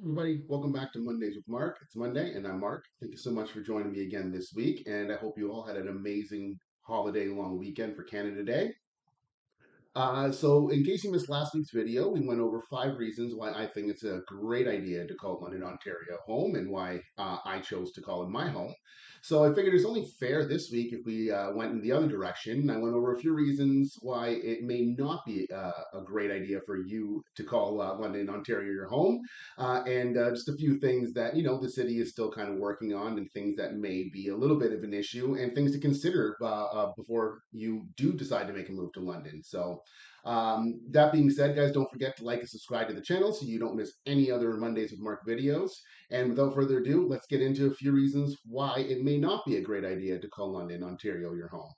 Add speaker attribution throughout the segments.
Speaker 1: Everybody, welcome back to Mondays with Mark. It's Monday, and I'm Mark. Thank you so much for joining me again this week, and I hope you all had an amazing holiday long weekend for Canada Day. So, in case you missed last week's video, we went over 5 reasons why I think it's a great idea to call London, Ontario home and why I chose to call it my home. So, I figured it's only fair this week if we went in the other direction. I went over a few reasons why it may not be a great idea for you to call London, Ontario your home, and just a few things that, the city is still kind of working on and things that may be a little bit of an issue and things to consider before you do decide to make a move to London. So, that being said, guys, don't forget to like and subscribe to the channel so you don't miss any other Mondays with Mark videos. And without further ado, let's get into a few reasons why it may not be a great idea to call London, Ontario your home.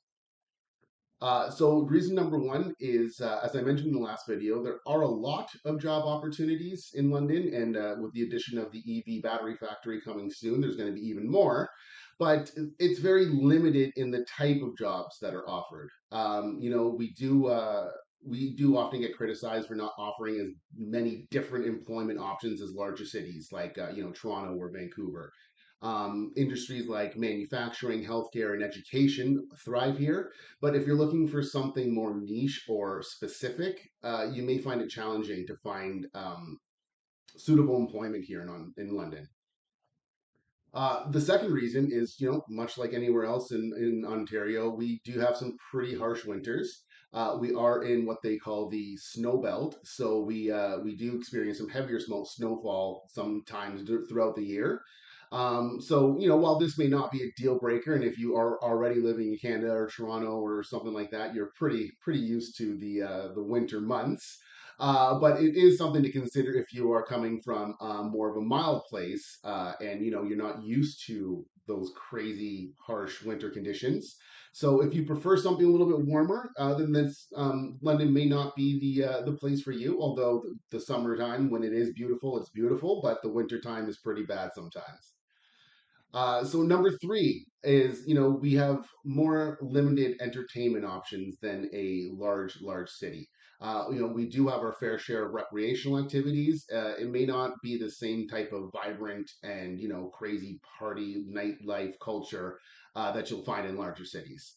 Speaker 1: So reason number one is, as I mentioned in the last video, there are a lot of job opportunities in London, and with the addition of the EV battery factory coming soon, there's going to be even more. But it's very limited in the type of jobs that are offered. We do often get criticized for not offering as many different employment options as larger cities like Toronto or Vancouver. Industries like manufacturing, healthcare, and education thrive here. But if you're looking for something more niche or specific, you may find it challenging to find suitable employment here in London. The second reason is, much like anywhere else in Ontario, we do have some pretty harsh winters. We are in what they call the snow belt, so we do experience some heavier snowfall sometimes throughout the year. So while this may not be a deal breaker, and if you are already living in Canada or Toronto or something like that, you're pretty used to the winter months. But it is something to consider if you are coming from more of a mild place, and you're not used to those crazy harsh winter conditions. So if you prefer something a little bit warmer, then London may not be the place for you. Although the summertime, when it is beautiful, it's beautiful, but the winter time is pretty bad sometimes. So number three is, we have more limited entertainment options than a large city. We do have our fair share of recreational activities. It may not be the same type of vibrant and, crazy party nightlife culture that you'll find in larger cities.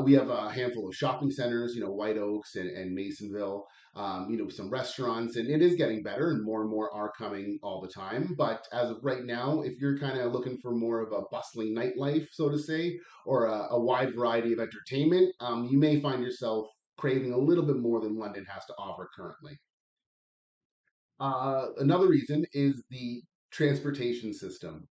Speaker 1: We have a handful of shopping centers, White Oaks and Masonville, some restaurants, and it is getting better, and more are coming all the time. But as of right now, if you're kind of looking for more of a bustling nightlife, so to say, or a wide variety of entertainment, you may find yourself craving a little bit more than London has to offer currently. Another reason is the transportation system.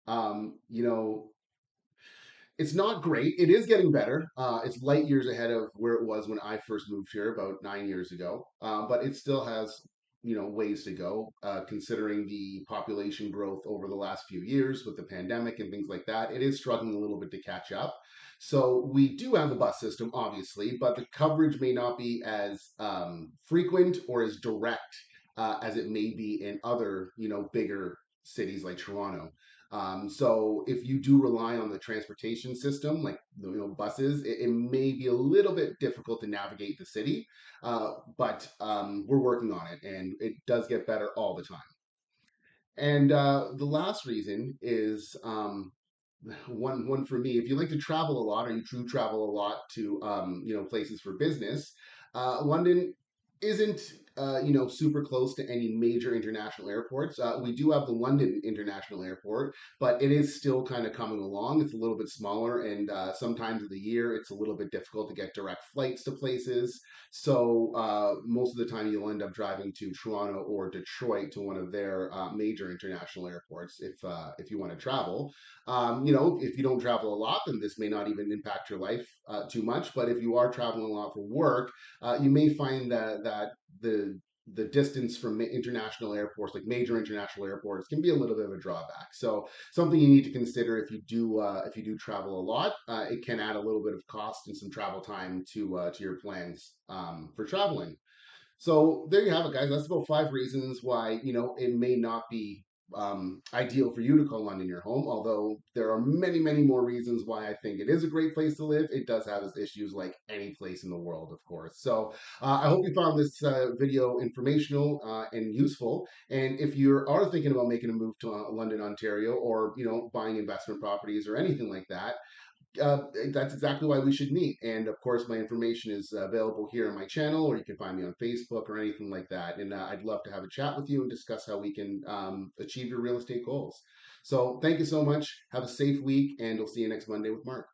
Speaker 1: It's not great. It is getting better. It's light years ahead of where it was when I first moved here about 9 years ago. But it still has, ways to go, considering the population growth over the last few years with the pandemic and things like that. It is struggling a little bit to catch up. So we do have a bus system, obviously, but the coverage may not be as frequent or as direct as it may be in other, bigger cities like Toronto. So if you do rely on the transportation system, like buses, it may be a little bit difficult to navigate the city, but we're working on it, and it does get better all the time. And the last reason is one for me. If you like to travel a lot, or you do travel a lot to places for business, London isn't super close to any major international airports. We do have the London International Airport, but it is still kind of coming along. It's a little bit smaller, and sometimes of the year it's a little bit difficult to get direct flights to places. So most of the time you'll end up driving to Toronto or Detroit to one of their major international airports if you want to travel. If you don't travel a lot, then this may not even impact your life too much. But if you are traveling a lot for work, you may find that the distance from international airports, like major international airports, can be a little bit of a drawback. So something you need to consider if you do travel a lot. It can add a little bit of cost and some travel time to your plans for traveling. So there you have it, guys. That's about 5 reasons why it may not be ideal for you to call London your home. Although there are many, many more reasons why I think it is a great place to live. It does have its issues, like any place in the world, of course. So I hope you found this video informational and useful. And if you are thinking about making a move to London, Ontario, or buying investment properties or anything like that, that's exactly why we should meet. And of course, my information is available here on my channel, or you can find me on Facebook or anything like that. And I'd love to have a chat with you and discuss how we can achieve your real estate goals. So thank you so much. Have a safe week, and we'll see you next Monday with Mark.